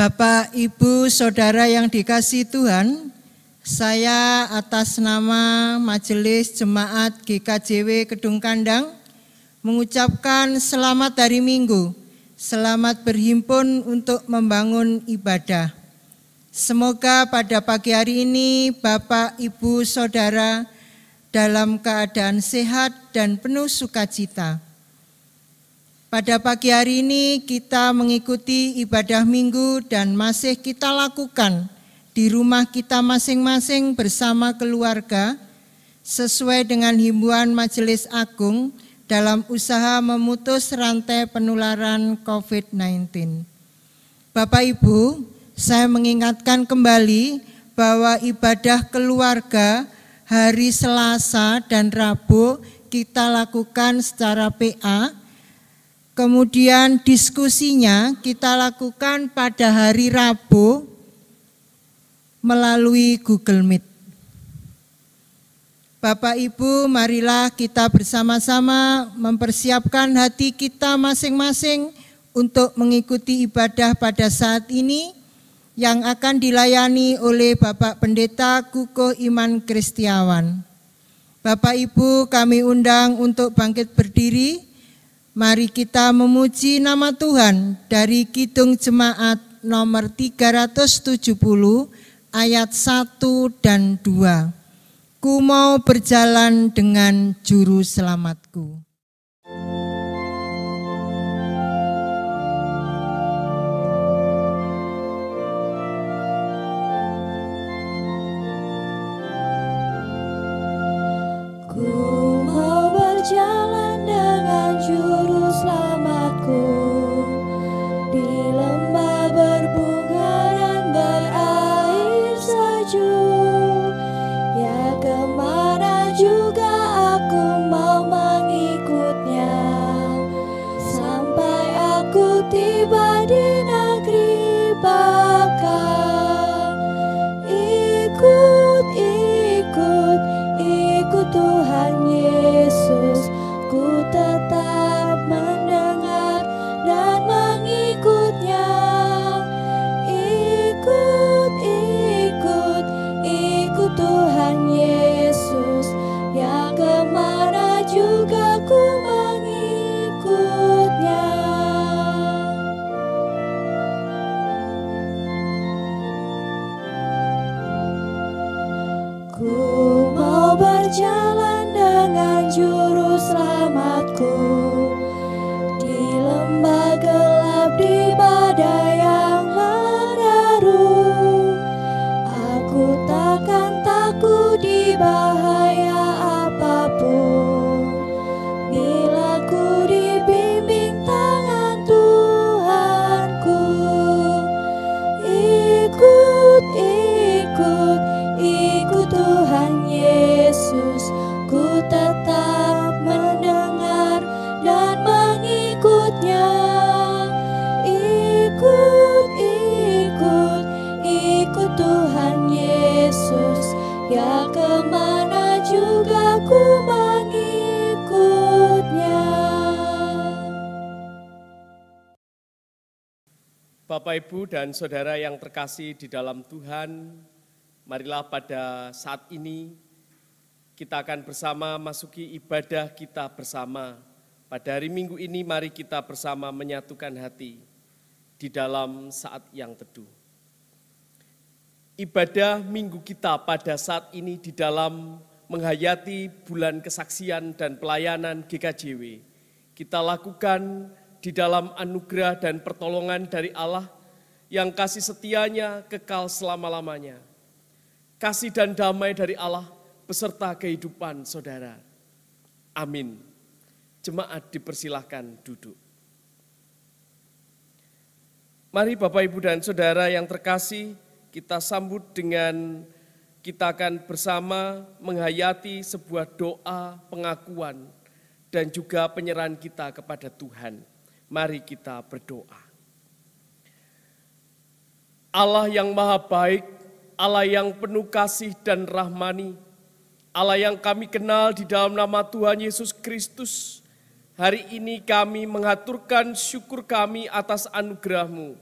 Bapak, Ibu, Saudara yang dikasihi Tuhan, saya atas nama Majelis Jemaat GKJW Kedung Kandang mengucapkan selamat hari Minggu, selamat berhimpun untuk membangun ibadah. Semoga pada pagi hari ini Bapak, Ibu, Saudara dalam keadaan sehat dan penuh sukacita. Pada pagi hari ini kita mengikuti ibadah minggu dan masih kita lakukan di rumah kita masing-masing bersama keluarga sesuai dengan himbauan Majelis Agung dalam usaha memutus rantai penularan COVID-19. Bapak Ibu, saya mengingatkan kembali bahwa ibadah keluarga hari Selasa dan Rabu kita lakukan secara PA. Kemudian diskusinya kita lakukan pada hari Rabu melalui Google Meet. Bapak Ibu, marilah kita bersama-sama mempersiapkan hati kita masing-masing untuk mengikuti ibadah pada saat ini yang akan dilayani oleh Bapak Pendeta Kukuh Iman Kristiawan. Bapak Ibu, kami undang untuk bangkit berdiri. Mari kita memuji nama Tuhan dari Kidung Jemaat nomor 370 ayat 1 dan 2. Ku mau berjalan dengan juru selamatku. Ku mau berjalan dengan juru selamatku di lembah berbunga dan berair sejuk. Ya, kemana juga aku mau mengikutnya sampai aku tiba di negeri Baka. Ikut Tuhan Yesus, ku tetap mendengar dan mengikutnya. Ikut Tuhan Yesus, ya kemana juga ku mengikutnya. Ku mau berjalan dengan juru selamatku di lembah gelap, di badai yang menderu. Aku takkan takut di bahaya apapun bila ku dibimbing tangan Tuhanku. Ikut Tuhan Yesus, ku tetap mendengar dan mengikutnya. Ikut Tuhan Yesus, ya kemana juga ku mengikutnya. Bapak, Ibu, dan Saudara yang terkasih di dalam Tuhan, marilah pada saat ini kita akan bersama masuki ibadah kita bersama. Pada hari Minggu ini mari kita bersama menyatukan hati di dalam saat yang teduh. Ibadah Minggu kita pada saat ini di dalam menghayati bulan kesaksian dan pelayanan GKJW. Kita lakukan di dalam anugerah dan pertolongan dari Allah yang kasih setianya kekal selama-lamanya. Kasih dan damai dari Allah beserta kehidupan saudara. Amin. Jemaat dipersilahkan duduk. Mari Bapak, Ibu, dan Saudara yang terkasih, kita sambut dengan kita akan bersama menghayati sebuah doa pengakuan dan juga penyerahan kita kepada Tuhan. Mari kita berdoa. Allah yang maha baik, Allah yang penuh kasih dan rahmani, Allah yang kami kenal di dalam nama Tuhan Yesus Kristus, hari ini kami mengaturkan syukur kami atas anugerah-Mu.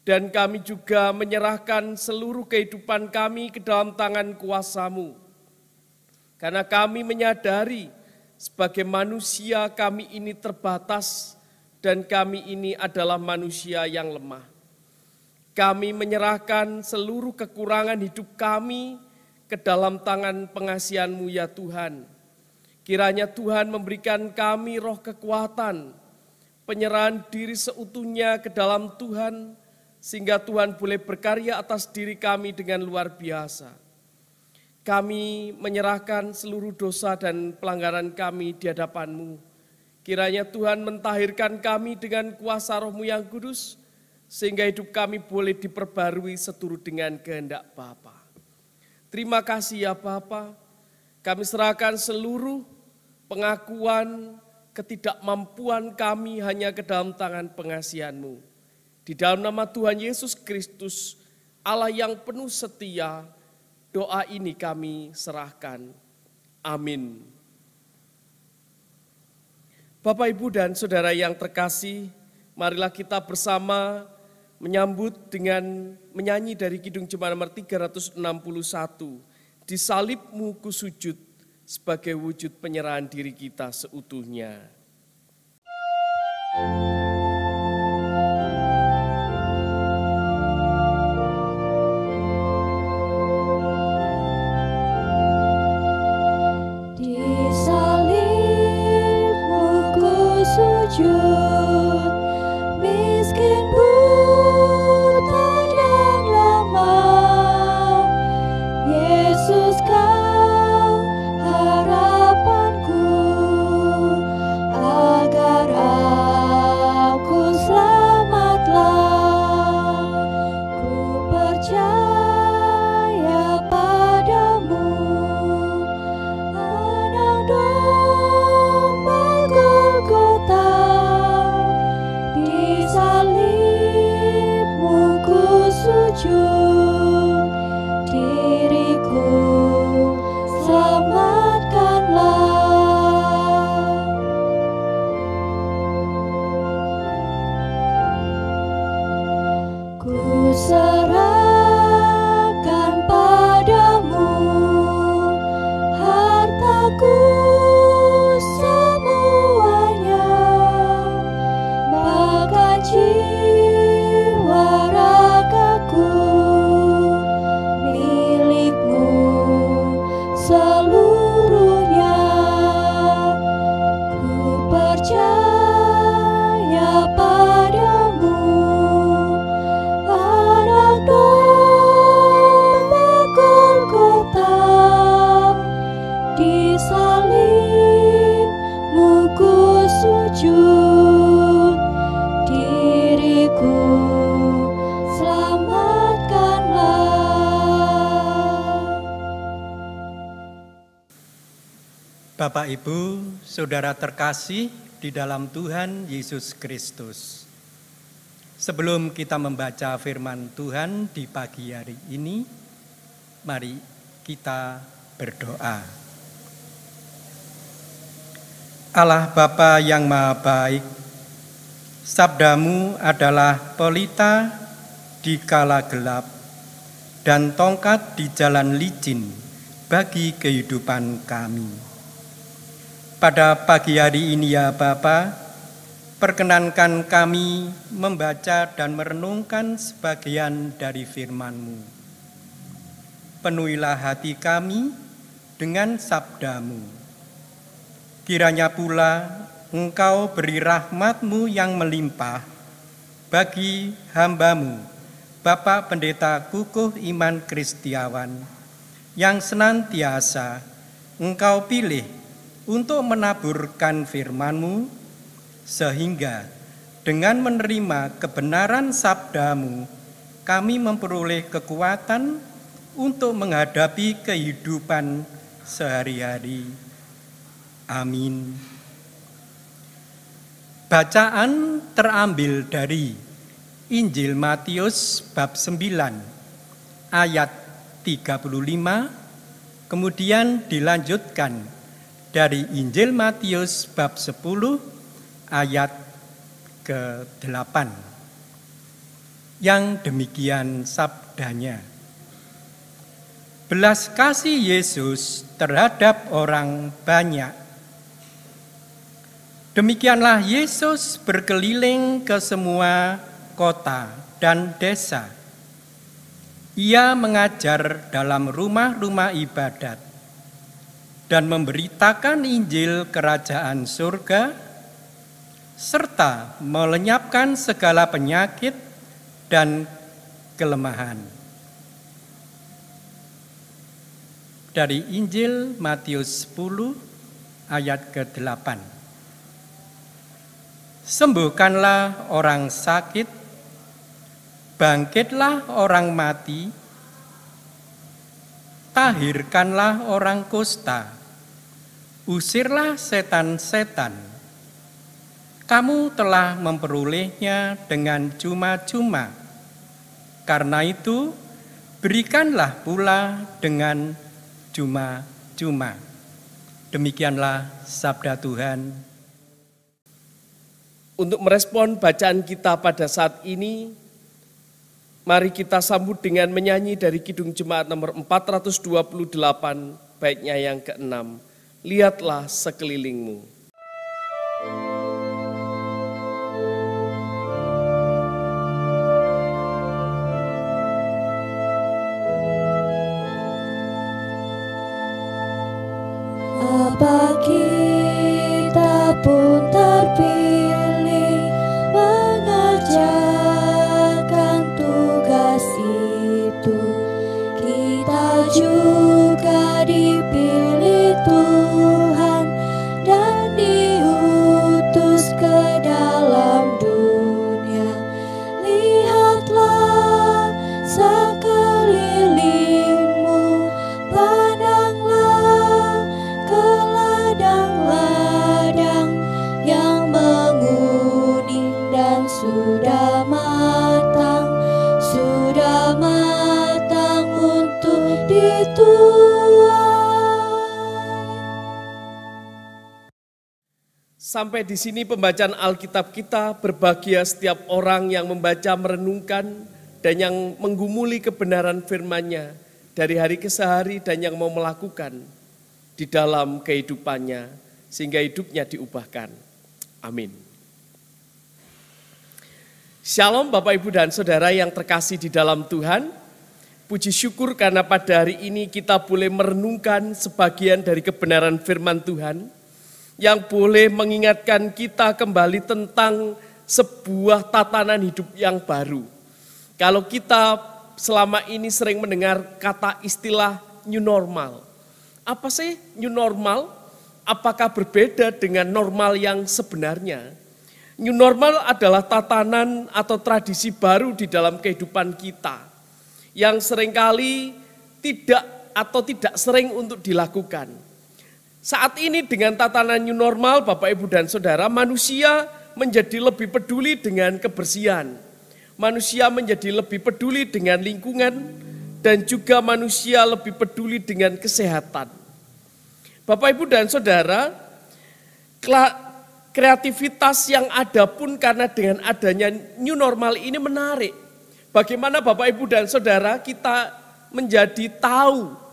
Dan kami juga menyerahkan seluruh kehidupan kami ke dalam tangan kuasa-Mu. Karena kami menyadari sebagai manusia kami ini terbatas dan kami ini adalah manusia yang lemah. Kami menyerahkan seluruh kekurangan hidup kami ke dalam tangan pengasihan-Mu ya Tuhan. Kiranya Tuhan memberikan kami roh kekuatan, penyerahan diri seutuhnya ke dalam Tuhan, sehingga Tuhan boleh berkarya atas diri kami dengan luar biasa. Kami menyerahkan seluruh dosa dan pelanggaran kami di hadapan-Mu. Kiranya Tuhan mentahirkan kami dengan kuasa Roh-Mu yang kudus, sehingga hidup kami boleh diperbarui seturut dengan kehendak Bapa. Terima kasih ya Bapa, kami serahkan seluruh pengakuan ketidakmampuan kami hanya ke dalam tangan pengasihan-Mu. Di dalam nama Tuhan Yesus Kristus, Allah yang penuh setia, doa ini kami serahkan. Amin. Bapak, Ibu, dan Saudara yang terkasih, marilah kita bersama menyambut dengan menyanyi dari Kidung Jemaat nomor 361, Di Salib-Mu ku sujud, sebagai wujud penyerahan diri kita seutuhnya. Sujud, miskin buta dan lemah, Yesus Kau harapanku, agar aku selamatlah. Ku percaya padamu, Anak Domba Golgota. Di salib-Mu ku sujud, diriku selamatkanlah. Ku serahkan padamu hartaku semuanya, bahkan jiwa ragaku, milik-Mu seluruhnya. Ku percaya padamu, Anak Domba Golgota. Di salib-Mu ku sujud, diriku selamatkanlah. Bapak, Ibu, Saudara terkasih di dalam Tuhan Yesus Kristus. Sebelum kita membaca firman Tuhan di pagi hari ini, mari kita berdoa. Allah Bapa yang Maha Baik, sabda-Mu adalah pelita di kala gelap dan tongkat di jalan licin bagi kehidupan kami. Pada pagi hari ini ya Bapa, perkenankan kami membaca dan merenungkan sebagian dari firman-Mu. Penuhilah hati kami dengan sabda-Mu. Kiranya pula Engkau beri rahmat-Mu yang melimpah bagi hamba-Mu, Bapak Pendeta Kukuh Iman Kristiawan, yang senantiasa Engkau pilih untuk menaburkan firman-Mu, sehingga dengan menerima kebenaran sabda-Mu, kami memperoleh kekuatan untuk menghadapi kehidupan sehari-hari. Amin. Bacaan terambil dari Injil Matius bab 9 ayat 35, kemudian dilanjutkan dari Injil Matius bab 10 ayat ke-8. yang demikian sabdanya. Belas kasih Yesus terhadap orang banyak. Demikianlah Yesus berkeliling ke semua kota dan desa. Ia mengajar dalam rumah-rumah ibadat dan memberitakan Injil Kerajaan Surga, serta melenyapkan segala penyakit dan kelemahan. Dari Injil Matius 10 ayat ke-8. Sembuhkanlah orang sakit, bangkitlah orang mati, tahirkanlah orang kusta, usirlah setan-setan. Kamu telah memperolehnya dengan cuma-cuma. Karena itu, berikanlah pula dengan cuma-cuma. Demikianlah sabda Tuhan. Untuk merespon bacaan kita pada saat ini, mari kita sambut dengan menyanyi dari Kidung Jemaat nomor 428, baitnya yang ke-6. Lihatlah sekelilingmu. Apa kita pun terpilih mengerjakan tugas itu, kita juga dipilih Tuhan dan diutus ke dalam dunia. Lihatlah sekelilingmu, pandanglah ke ladang-ladang yang menguning dan sudah matang untuk dituai. Sampai di sini pembacaan Alkitab kita. Berbahagia setiap orang yang membaca, merenungkan, dan yang menggumuli kebenaran firman-Nya dari hari ke hari dan yang mau melakukan di dalam kehidupannya sehingga hidupnya diubahkan. Amin. Shalom Bapak Ibu dan Saudara yang terkasih di dalam Tuhan. Puji syukur karena pada hari ini kita boleh merenungkan sebagian dari kebenaran firman Tuhan yang boleh mengingatkan kita kembali tentang sebuah tatanan hidup yang baru. Kalau kita selama ini sering mendengar kata istilah new normal. Apa sih new normal? Apakah berbeda dengan normal yang sebenarnya? New normal adalah tatanan atau tradisi baru di dalam kehidupan kita yang seringkali tidak sering untuk dilakukan. Saat ini dengan tatanan new normal, Bapak Ibu dan Saudara, manusia menjadi lebih peduli dengan kebersihan. Manusia menjadi lebih peduli dengan lingkungan dan juga manusia lebih peduli dengan kesehatan. Bapak Ibu dan Saudara, kreativitas yang ada pun karena dengan adanya new normal ini menarik. Bagaimana Bapak Ibu dan Saudara kita menjadi tahu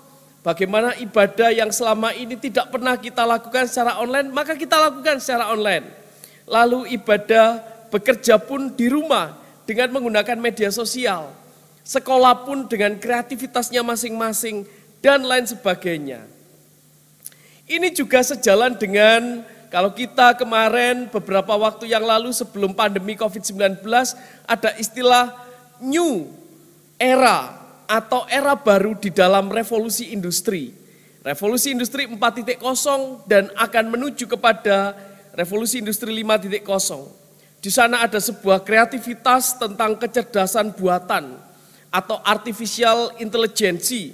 bagaimana ibadah yang selama ini tidak pernah kita lakukan secara online, maka kita lakukan secara online. Lalu ibadah bekerja pun di rumah dengan menggunakan media sosial. Sekolah pun dengan kreativitasnya masing-masing dan lain sebagainya. Ini juga sejalan dengan kalau kita kemarin beberapa waktu yang lalu sebelum pandemi COVID-19 ada istilah new era atau era baru di dalam revolusi industri. Revolusi industri 4.0 dan akan menuju kepada revolusi industri 5.0. Di sana ada sebuah kreativitas tentang kecerdasan buatan atau artificial intelligence.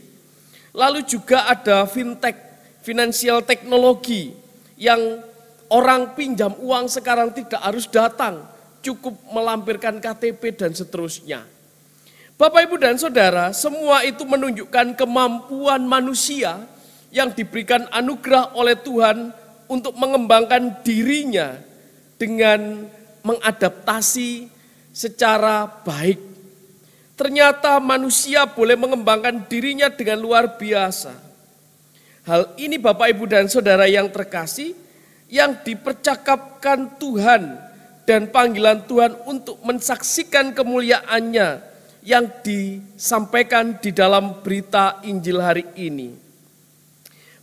Lalu juga ada fintech, financial technology yang orang pinjam uang sekarang tidak harus datang, cukup melampirkan KTP dan seterusnya. Bapak, Ibu, dan Saudara, semua itu menunjukkan kemampuan manusia yang diberikan anugerah oleh Tuhan untuk mengembangkan dirinya dengan mengadaptasi secara baik Ternyata manusia boleh mengembangkan dirinya dengan luar biasa. Hal ini Bapak, Ibu, dan Saudara yang terkasih, yang dipercakapkan Tuhan dan panggilan Tuhan untuk mensaksikan kemuliaan-Nya yang disampaikan di dalam berita Injil hari ini.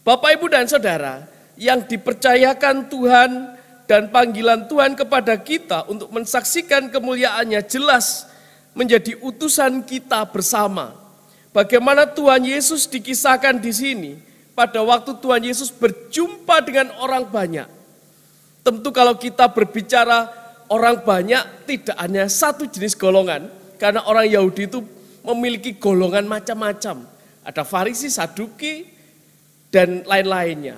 Bapak, Ibu, dan Saudara, yang dipercayakan Tuhan dan panggilan Tuhan kepada kita untuk mensaksikan kemuliaan-Nya jelas menjadi utusan kita bersama. Bagaimana Tuhan Yesus dikisahkan di sini pada waktu Tuhan Yesus berjumpa dengan orang banyak. Tentu kalau kita berbicara orang banyak tidak hanya satu jenis golongan, karena orang Yahudi itu memiliki golongan macam-macam. Ada Farisi, Saduki, dan lain-lainnya.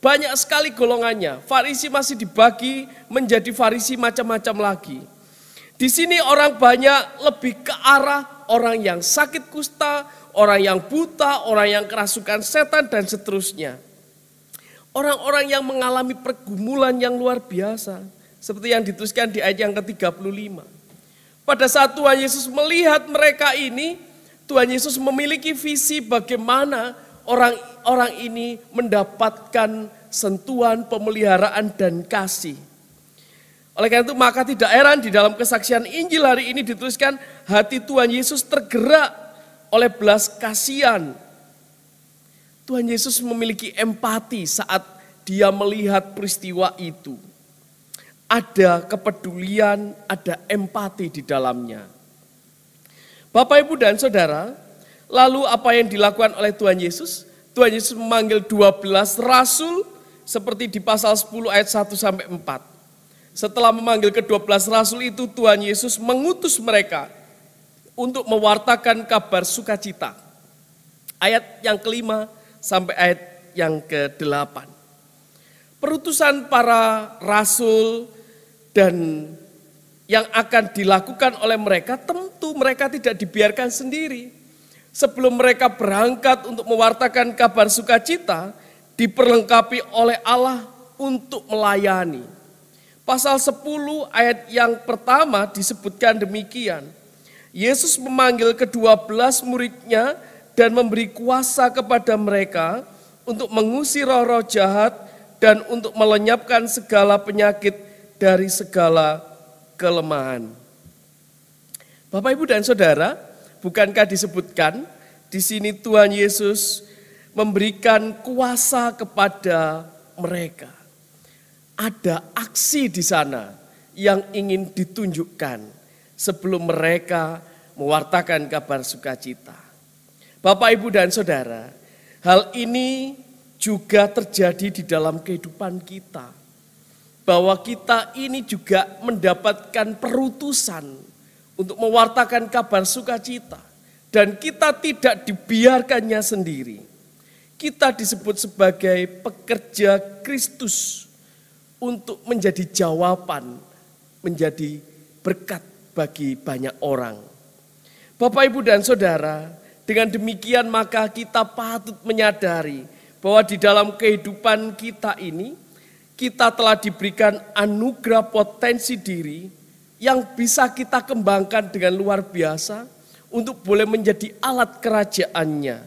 Banyak sekali golongannya. Farisi masih dibagi menjadi Farisi macam-macam lagi. Di sini orang banyak lebih ke arah orang yang sakit kusta, orang yang buta, orang yang kerasukan setan, dan seterusnya. Orang-orang yang mengalami pergumulan yang luar biasa. Seperti yang dituliskan di ayat yang ke-35. Pada saat Tuhan Yesus melihat mereka ini, Tuhan Yesus memiliki visi bagaimana orang-orang ini mendapatkan sentuhan, pemeliharaan, dan kasih. Oleh karena itu maka tidak heran di dalam kesaksian Injil hari ini dituliskan hati Tuhan Yesus tergerak oleh belas kasihan. Tuhan Yesus memiliki empati saat dia melihat peristiwa itu. Ada kepedulian, ada empati di dalamnya. Bapak, Ibu, dan Saudara, lalu apa yang dilakukan oleh Tuhan Yesus? Tuhan Yesus memanggil 12 rasul seperti di pasal 10 ayat 1-4. Setelah memanggil ke-12 rasul itu, Tuhan Yesus mengutus mereka untuk mewartakan kabar sukacita. Ayat yang ke-5 sampai ayat yang ke-8. Perutusan para rasul dan yang akan dilakukan oleh mereka, tentu mereka tidak dibiarkan sendiri. Sebelum mereka berangkat untuk mewartakan kabar sukacita, diperlengkapi oleh Allah untuk melayani. Pasal 10 ayat yang pertama disebutkan demikian. Yesus memanggil ke-12 muridnya dan memberi kuasa kepada mereka untuk mengusir roh-roh jahat dan untuk melenyapkan segala penyakit dari segala kelemahan. Bapak, Ibu, dan Saudara, bukankah disebutkan di sini Tuhan Yesus memberikan kuasa kepada mereka? Ada aksi di sana yang ingin ditunjukkan sebelum mereka mewartakan kabar sukacita. Bapak, Ibu, dan Saudara, hal ini juga terjadi di dalam kehidupan kita. Bahwa kita ini juga mendapatkan perutusan untuk mewartakan kabar sukacita. Dan kita tidak dibiarkannya sendiri. Kita disebut sebagai pekerja Kristus. Untuk menjadi jawaban, menjadi berkat bagi banyak orang. Bapak, Ibu, dan Saudara, dengan demikian maka kita patut menyadari bahwa di dalam kehidupan kita ini, kita telah diberikan anugerah potensi diri yang bisa kita kembangkan dengan luar biasa untuk boleh menjadi alat kerajaannya.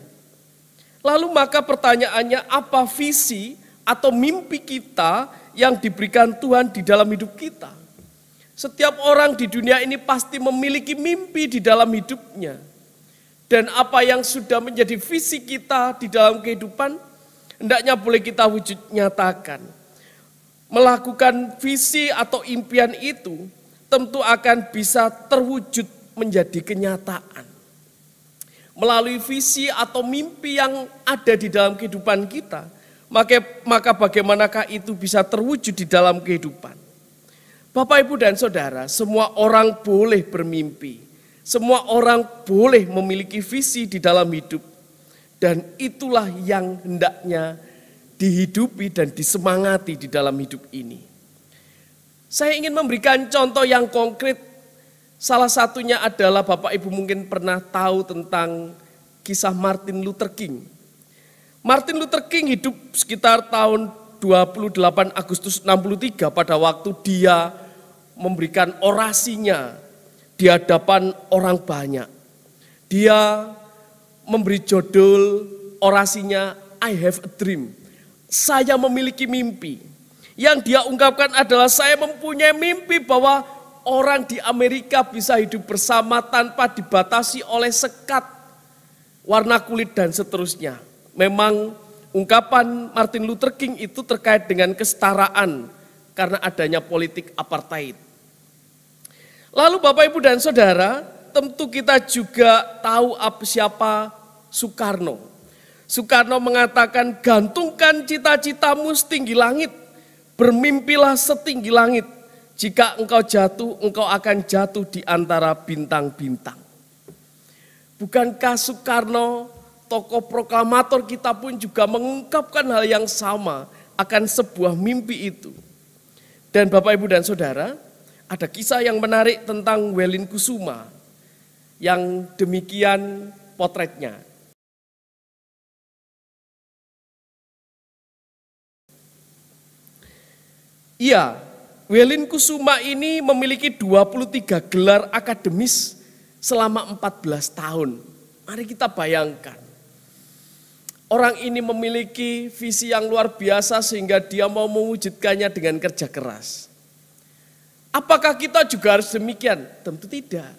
Lalu maka pertanyaannya, apa visi atau mimpi kita yang diberikan Tuhan di dalam hidup kita? Setiap orang di dunia ini pasti memiliki mimpi di dalam hidupnya. Dan apa yang sudah menjadi visi kita di dalam kehidupan, hendaknya boleh kita wujud nyatakan. Melakukan visi atau impian itu tentu akan bisa terwujud menjadi kenyataan. Melalui visi atau mimpi yang ada di dalam kehidupan kita, maka bagaimanakah itu bisa terwujud di dalam kehidupan? Bapak, Ibu, dan Saudara, semua orang boleh bermimpi. Semua orang boleh memiliki visi di dalam hidup. Dan itulah yang hendaknya dihidupi dan disemangati di dalam hidup ini. Saya ingin memberikan contoh yang konkret. Salah satunya adalah Bapak Ibu mungkin pernah tahu tentang kisah Martin Luther King. Martin Luther King hidup sekitar tahun 28 Agustus 63 pada waktu dia memberikan orasinya di hadapan orang banyak. Dia memberi judul orasinya I have a dream. Saya memiliki mimpi. Yang dia ungkapkan adalah saya mempunyai mimpi bahwa orang di Amerika bisa hidup bersama tanpa dibatasi oleh sekat, warna kulit dan seterusnya. Memang ungkapan Martin Luther King itu terkait dengan kesetaraan karena adanya politik apartheid. Lalu Bapak, Ibu, dan Saudara, tentu kita juga tahu siapa Soekarno. Soekarno mengatakan, gantungkan cita-citamu setinggi langit, bermimpilah setinggi langit. Jika engkau jatuh, engkau akan jatuh di antara bintang-bintang. Bukankah Soekarno, tokoh proklamator kita pun juga mengungkapkan hal yang sama akan sebuah mimpi itu. Dan Bapak, Ibu, dan Saudara, ada kisah yang menarik tentang Welin Kusuma yang demikian potretnya. Iya, Welin Kusuma ini memiliki 23 gelar akademis selama 14 tahun. Mari kita bayangkan. Orang ini memiliki visi yang luar biasa sehingga dia mau mewujudkannya dengan kerja keras. Apakah kita juga harus demikian? Tentu tidak.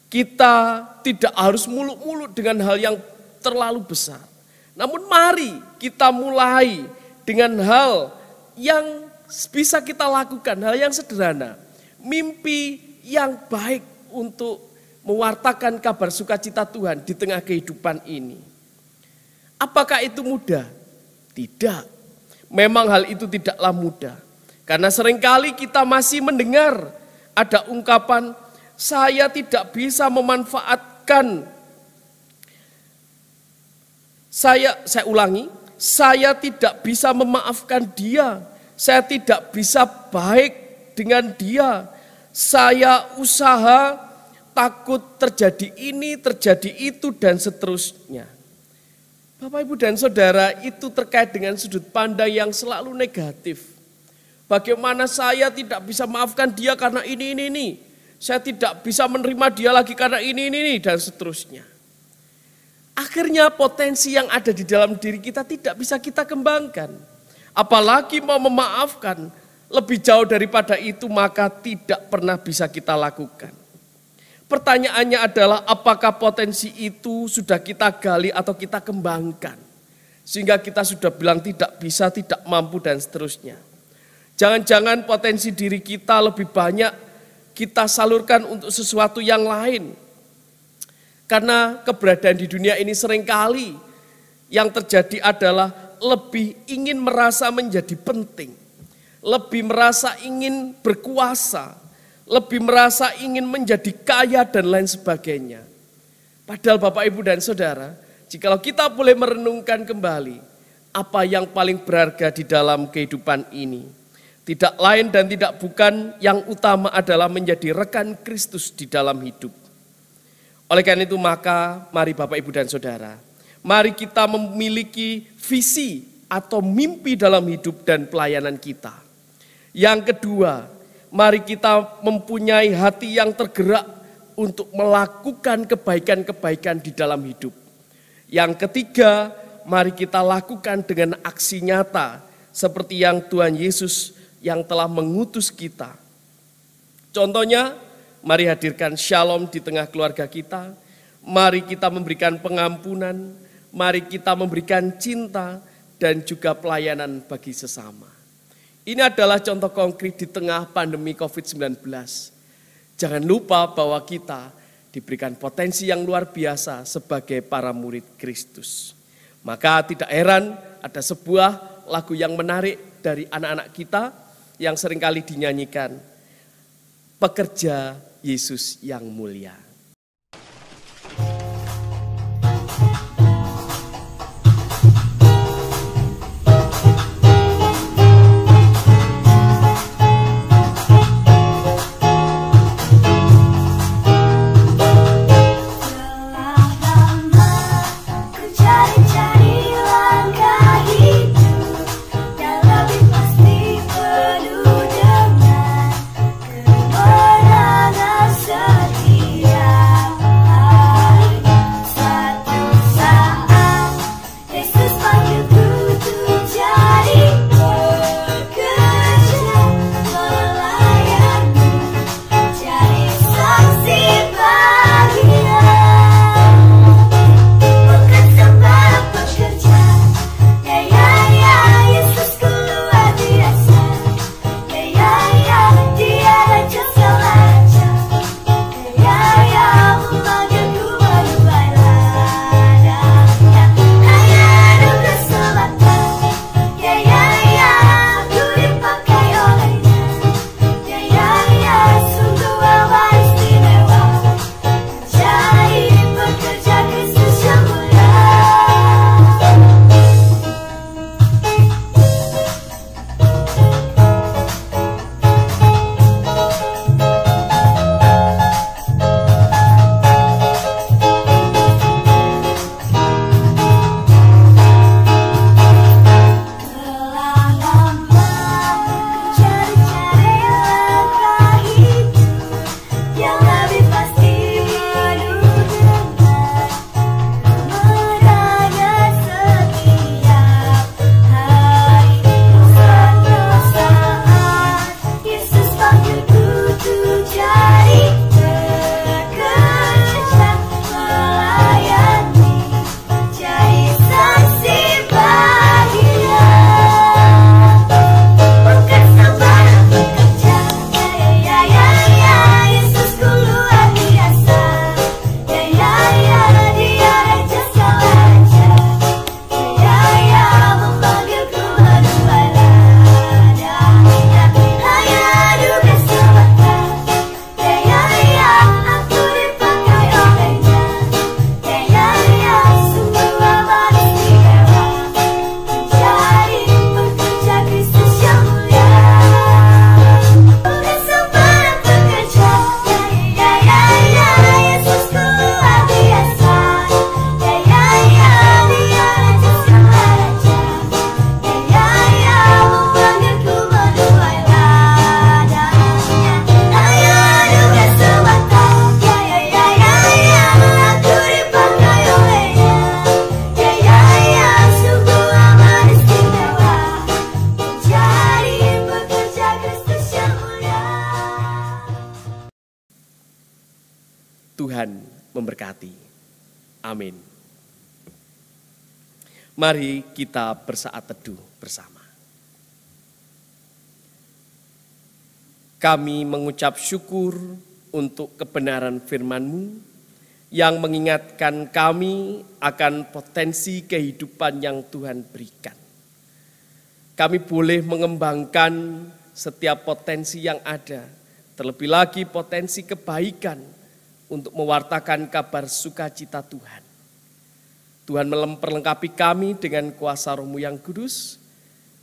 Kita tidak harus muluk-muluk dengan hal yang terlalu besar. Namun mari kita mulai dengan hal yang bisa kita lakukan, hal yang sederhana. Mimpi yang baik untuk mewartakan kabar sukacita Tuhan di tengah kehidupan ini. Apakah itu mudah? Tidak. Memang hal itu tidaklah mudah. Karena seringkali kita masih mendengar ada ungkapan, saya tidak bisa memanfaatkan. Saya ulangi, saya tidak bisa memaafkan dia. Saya tidak bisa baik dengan dia. Saya usaha, takut terjadi ini, terjadi itu, dan seterusnya. Bapak, Ibu, dan Saudara, itu terkait dengan sudut pandang yang selalu negatif. Bagaimana saya tidak bisa maafkan dia karena ini. Saya tidak bisa menerima dia lagi karena ini, dan seterusnya. Akhirnya potensi yang ada di dalam diri kita tidak bisa kita kembangkan. Apalagi mau memaafkan, lebih jauh daripada itu maka tidak pernah bisa kita lakukan. Pertanyaannya adalah apakah potensi itu sudah kita gali atau kita kembangkan. Sehingga kita sudah bilang tidak bisa, tidak mampu, dan seterusnya. Jangan-jangan potensi diri kita lebih banyak kita salurkan untuk sesuatu yang lain. Karena keberadaan di dunia ini seringkali yang terjadi adalah lebih ingin merasa menjadi penting, lebih merasa ingin berkuasa, lebih merasa ingin menjadi kaya dan lain sebagainya. Padahal Bapak, Ibu, dan Saudara, jikalau kita boleh merenungkan kembali apa yang paling berharga di dalam kehidupan ini, tidak lain dan tidak bukan yang utama adalah menjadi rekan Kristus di dalam hidup. Oleh karena itu maka mari Bapak, Ibu, dan Saudara, mari kita memiliki visi atau mimpi dalam hidup dan pelayanan kita. Yang kedua, mari kita mempunyai hati yang tergerak untuk melakukan kebaikan-kebaikan di dalam hidup. Yang ketiga, mari kita lakukan dengan aksi nyata seperti yang Tuhan Yesus yang telah mengutus kita. Contohnya, mari hadirkan shalom di tengah keluarga kita. Mari kita memberikan pengampunan. Mari kita memberikan cinta dan juga pelayanan bagi sesama. Ini adalah contoh konkret di tengah pandemi COVID-19. Jangan lupa bahwa kita diberikan potensi yang luar biasa sebagai para murid Kristus. Maka tidak heran ada sebuah lagu yang menarik dari anak-anak kita yang seringkali dinyanyikan. Pekerja Yesus yang mulia. Setia Tuhan memberkati. Amin. Mari kita bersaat teduh bersama. Kami mengucap syukur untuk kebenaran firman-Mu yang mengingatkan kami akan potensi kehidupan yang Tuhan berikan. Kami boleh mengembangkan setiap potensi yang ada, terlebih lagi potensi kebaikan untuk mewartakan kabar sukacita Tuhan. Tuhan memperlengkapi kami dengan kuasa Roh-Mu yang kudus,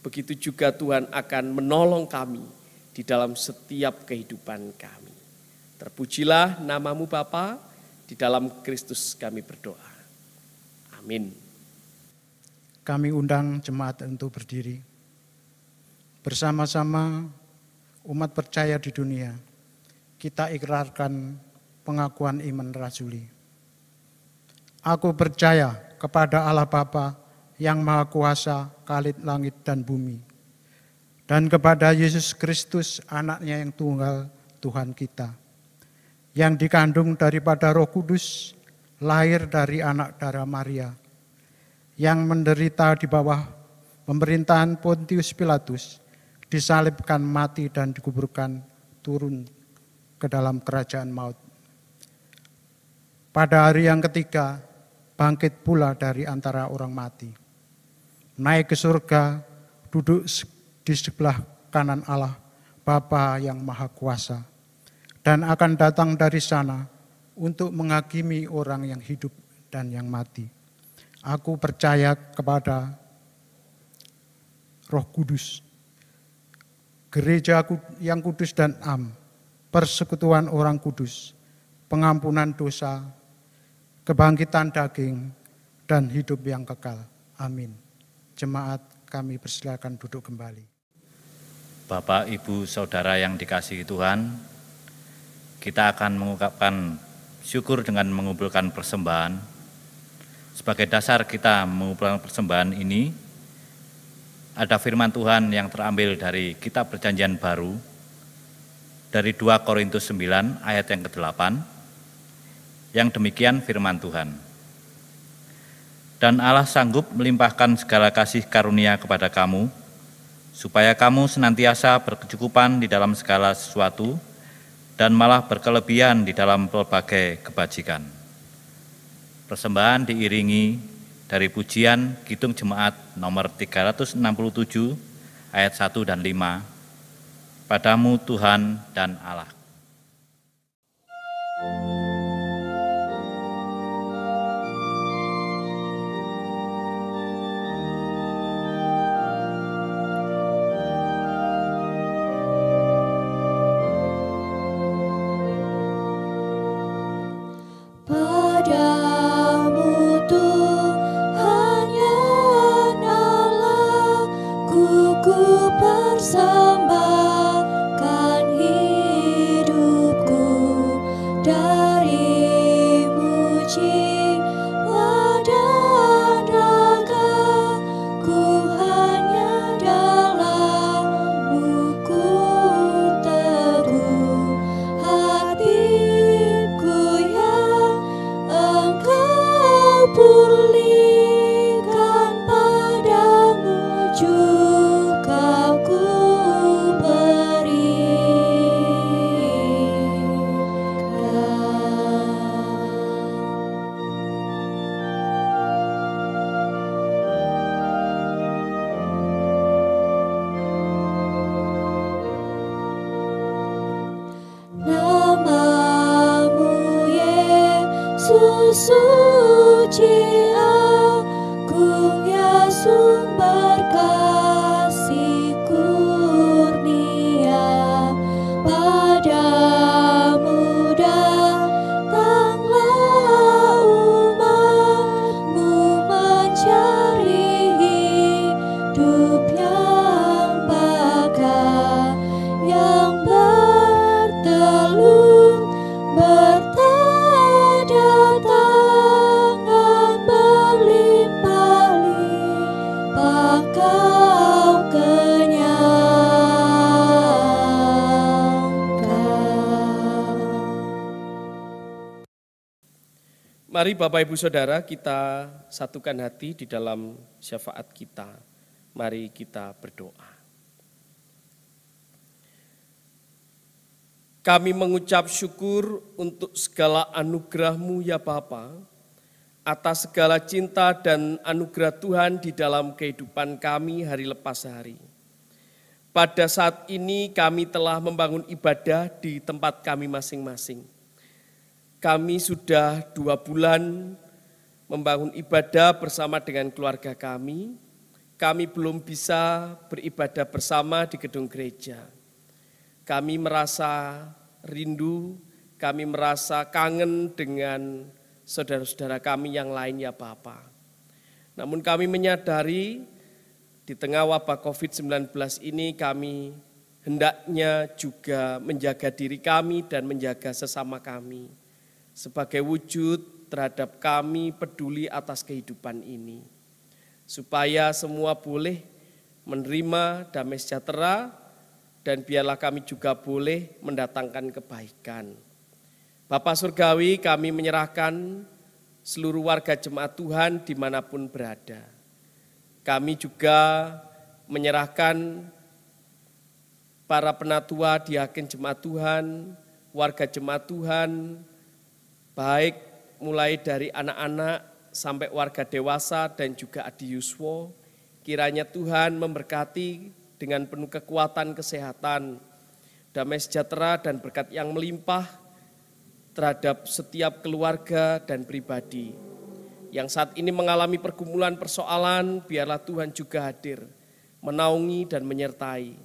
begitu juga Tuhan akan menolong kami di dalam setiap kehidupan kami. Terpujilah nama-Mu Bapa, di dalam Kristus kami berdoa. Amin. Kami undang jemaat untuk berdiri. Bersama-sama umat percaya di dunia, kita ikrarkan pengakuan iman rasuli. Aku percaya kepada Allah Bapa yang Maha Kuasa, Khalid langit dan bumi, dan kepada Yesus Kristus, Anaknya yang tunggal, Tuhan kita, yang dikandung daripada Roh Kudus, lahir dari anak darah Maria, yang menderita di bawah pemerintahan Pontius Pilatus, disalibkan, mati dan dikuburkan, turun ke dalam kerajaan maut. Pada hari yang ketiga, bangkit pula dari antara orang mati, naik ke surga, duduk di sebelah kanan Allah, Bapa yang Maha Kuasa, dan akan datang dari sana untuk menghakimi orang yang hidup dan yang mati. Aku percaya kepada Roh Kudus, gereja yang kudus dan am, persekutuan orang kudus, pengampunan dosa, kebangkitan daging, dan hidup yang kekal. Amin. Jemaat, kami persilakan duduk kembali. Bapak, Ibu, Saudara yang dikasihi Tuhan, kita akan mengungkapkan syukur dengan mengumpulkan persembahan. Sebagai dasar kita mengumpulkan persembahan ini, ada firman Tuhan yang terambil dari Kitab Perjanjian Baru, dari 2 Korintus 9 ayat yang ke-8, yang demikian firman Tuhan. Dan Allah sanggup melimpahkan segala kasih karunia kepada kamu, supaya kamu senantiasa berkecukupan di dalam segala sesuatu, dan malah berkelebihan di dalam berbagai kebajikan. Persembahan diiringi dari pujian Kidung Jemaat nomor 367 ayat 1 dan 5. Padamu Tuhan dan Allah. Persembahkan hidupku suci agung ya sumber kasih kurnia, padamu datanglah umatmu mencari hidup yang bakal, yang bertelur bertanda tangan Mari Bapak Ibu Saudara kita satukan hati di dalam syafaat kita. Mari kita berdoa. Kami mengucap syukur untuk segala anugerah-Mu ya Bapa, atas segala cinta dan anugerah Tuhan di dalam kehidupan kami hari lepas hari. Pada saat ini kami telah membangun ibadah di tempat kami masing-masing. Kami sudah 2 bulan membangun ibadah bersama dengan keluarga kami. Kami belum bisa beribadah bersama di gedung gereja. Kami merasa rindu, kami merasa kangen dengan saudara-saudara kami yang lain ya Bapa. Namun kami menyadari di tengah wabah COVID-19 ini kami hendaknya juga menjaga diri kami dan menjaga sesama kami. Sebagai wujud terhadap kami peduli atas kehidupan ini. Supaya semua boleh menerima damai sejahtera dan biarlah kami juga boleh mendatangkan kebaikan. Bapa Surgawi, kami menyerahkan seluruh warga jemaat Tuhan dimanapun berada. Kami juga menyerahkan para penatua, diaken jemaat Tuhan, warga jemaat Tuhan, baik mulai dari anak-anak sampai warga dewasa dan juga Adi Yuswo. Kiranya Tuhan memberkati dengan penuh kekuatan kesehatan, damai sejahtera dan berkat yang melimpah terhadap setiap keluarga dan pribadi. Yang saat ini mengalami pergumulan persoalan, biarlah Tuhan juga hadir, menaungi dan menyertai.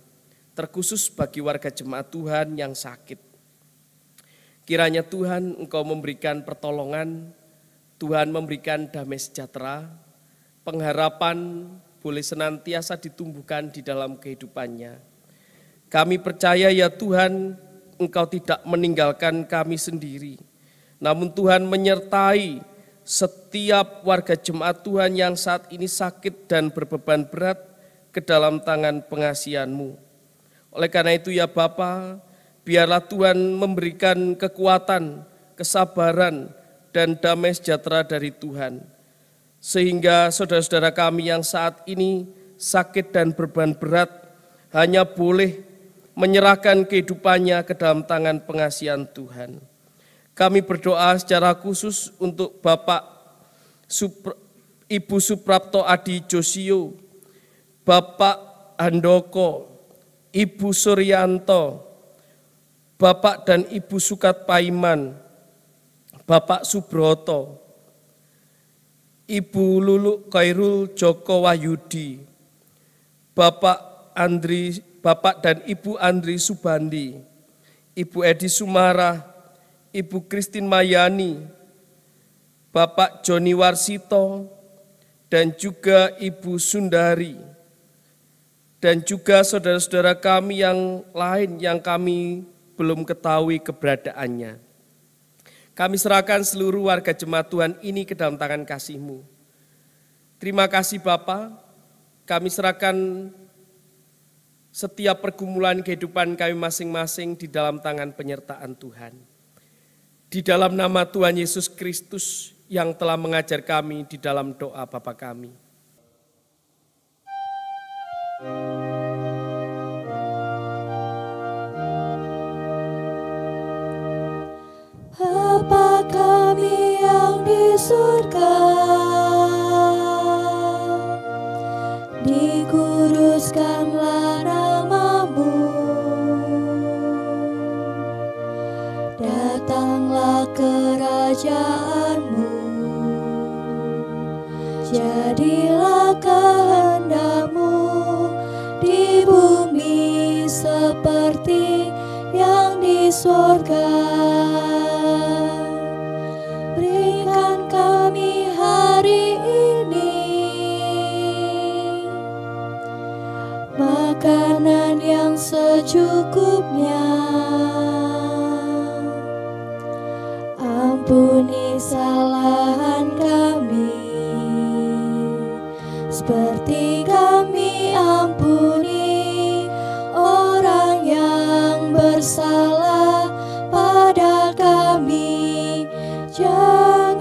Terkhusus bagi warga jemaat Tuhan yang sakit. Kiranya Tuhan Engkau memberikan pertolongan, Tuhan memberikan damai sejahtera, pengharapan boleh senantiasa ditumbuhkan di dalam kehidupannya. Kami percaya ya Tuhan, Engkau tidak meninggalkan kami sendiri. Namun Tuhan menyertai setiap warga jemaat Tuhan yang saat ini sakit dan berbeban berat ke dalam tangan pengasihan-Mu. Oleh karena itu ya Bapa, biarlah Tuhan memberikan kekuatan, kesabaran, dan damai sejahtera dari Tuhan. Sehingga saudara-saudara kami yang saat ini sakit dan beban berat hanya boleh menyerahkan kehidupannya ke dalam tangan pengasihan Tuhan. Kami berdoa secara khusus untuk Bapak Ibu Suprapto Adi Josio, Bapak Handoko, Ibu Suryanto, Bapak dan Ibu Sukat Paiman, Bapak Subroto, Ibu Lulu Khairul Joko Wahyudi, Bapak dan Ibu Andri Subandi, Ibu Edi Sumara, Ibu Christine Mayani, Bapak Joni Warsito, dan juga Ibu Sundari, dan juga saudara-saudara kami yang lain yang kami belum ketahui keberadaannya. Kami serahkan seluruh warga jemaat Tuhan ini ke dalam tangan kasih-Mu. Terima kasih Bapa, kami serahkan setiap pergumulan kehidupan kami masing-masing di dalam tangan penyertaan Tuhan. Di dalam nama Tuhan Yesus Kristus yang telah mengajar kami di dalam doa Bapa kami. Bapa kami yang di surga, dikuduskanlah nama-Mu, datanglah kerajaan-Mu, jadilah kehendak-Mu di bumi seperti yang di surga. Berikan kami hari ini makanan yang secukupnya. Ampuni kesalahan kami seperti kami ampuni orang yang bersalah pada kami. Jangan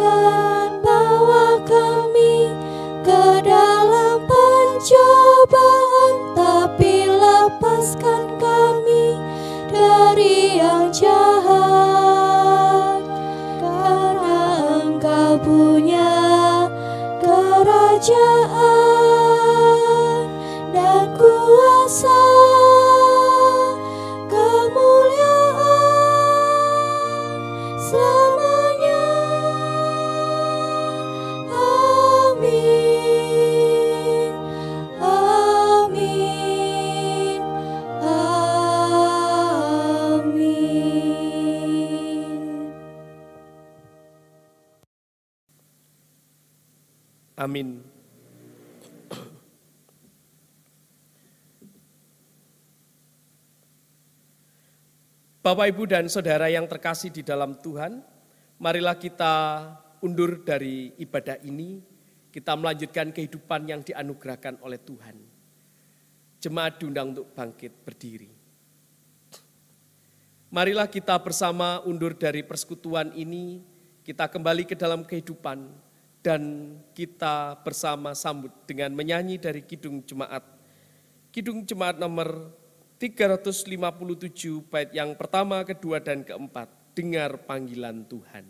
Amin. Bapak, Ibu, dan Saudara yang terkasih di dalam Tuhan, marilah kita undur dari ibadah ini, kita melanjutkan kehidupan yang dianugerahkan oleh Tuhan. Jemaat diundang untuk bangkit berdiri. Marilah kita bersama undur dari persekutuan ini, kita kembali ke dalam kehidupan, dan kita bersama sambut dengan menyanyi dari Kidung Jemaat. Kidung Jemaat nomor 357 bait yang pertama, kedua, dan keempat. Dengar panggilan Tuhan.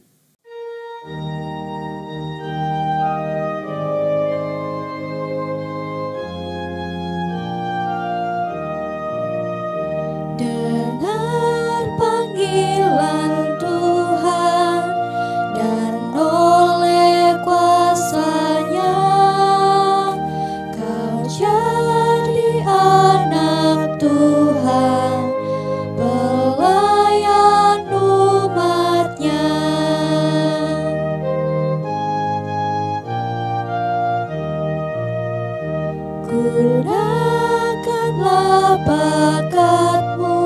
Dengar panggilan Tuhan dan oleh kuasa-Nya kau jadi anak Tuhan, pelayan umat-Nya. Gunakanlah bakatmu,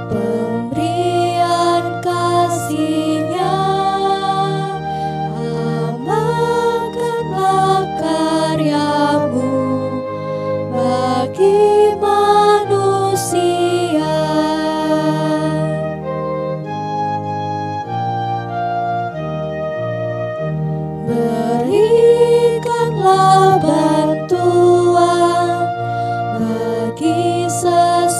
pemberian kasih-Nya, amalkanlah karyamu bagi manusia. Berikanlah bantuan bagi sesamamu,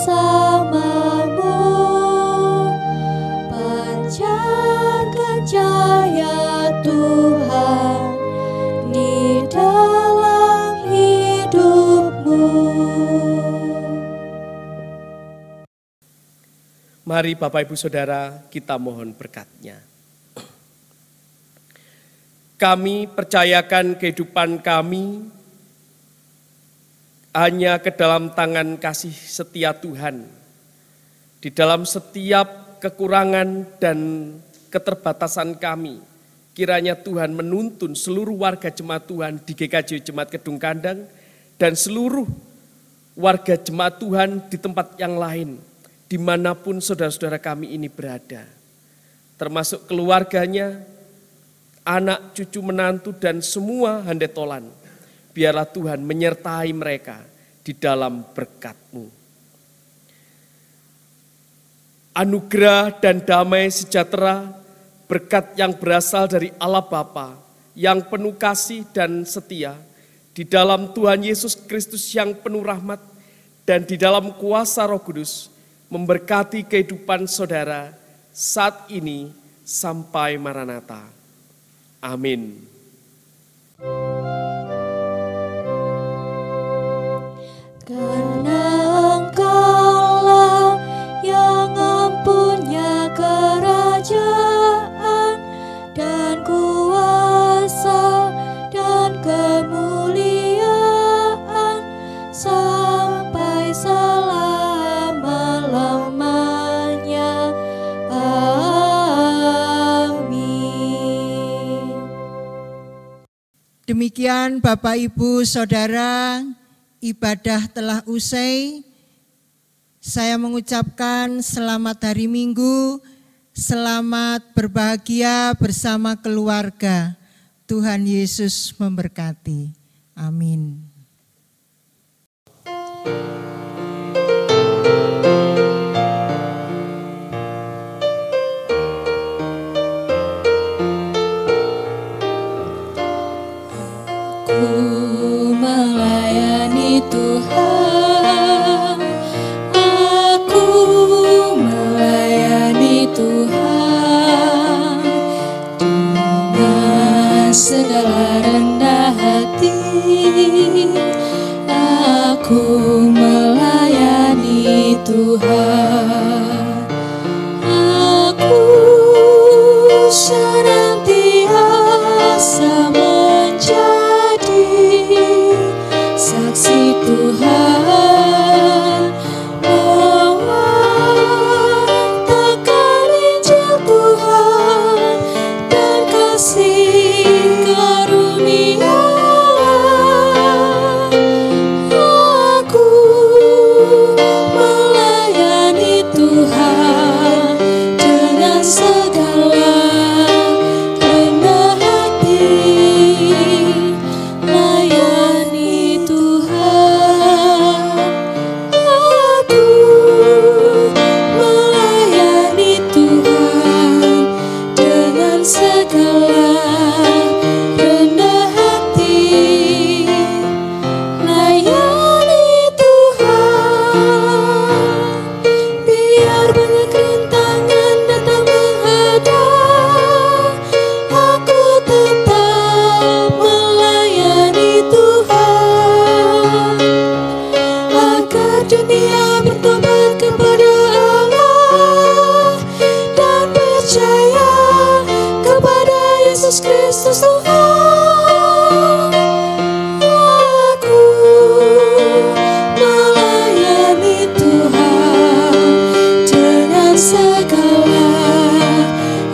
pancarkan cahaya Tuhan di dalam hidupmu. Mari Bapak, Ibu, Saudara, kita mohon berkat-Nya. Kami percayakan kehidupan kami hanya ke dalam tangan kasih setia Tuhan. Di dalam setiap kekurangan dan keterbatasan kami, kiranya Tuhan menuntun seluruh warga jemaat Tuhan di GKJ Jemaat Kedung Kandang dan seluruh warga jemaat Tuhan di tempat yang lain, dimanapun saudara-saudara kami ini berada, termasuk keluarganya, anak, cucu, menantu, dan semua handetolan. Biarlah Tuhan menyertai mereka di dalam berkat-Mu. Anugerah dan damai sejahtera, berkat yang berasal dari Allah Bapa, yang penuh kasih dan setia, di dalam Tuhan Yesus Kristus yang penuh rahmat, dan di dalam kuasa Roh Kudus, memberkati kehidupan saudara saat ini sampai Maranatha. Amin. Karena Engkaulah yang mempunyai kerajaan dan kuasa dan kemuliaan sampai selama-lamanya. Amin. Demikian Bapak, Ibu, Saudara, ibadah telah usai. Saya mengucapkan selamat hari Minggu, selamat berbahagia bersama keluarga. Tuhan Yesus memberkati. Amin. Aku melayani Tuhan, aku melayani Tuhan dengan segala rendah hati. Aku Yesus Kristus Tuhan, aku melayani Tuhan dengan segala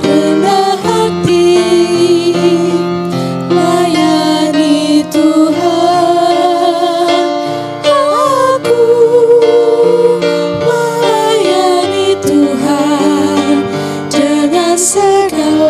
rendah hati. Layani Tuhan, aku melayani Tuhan dengan segala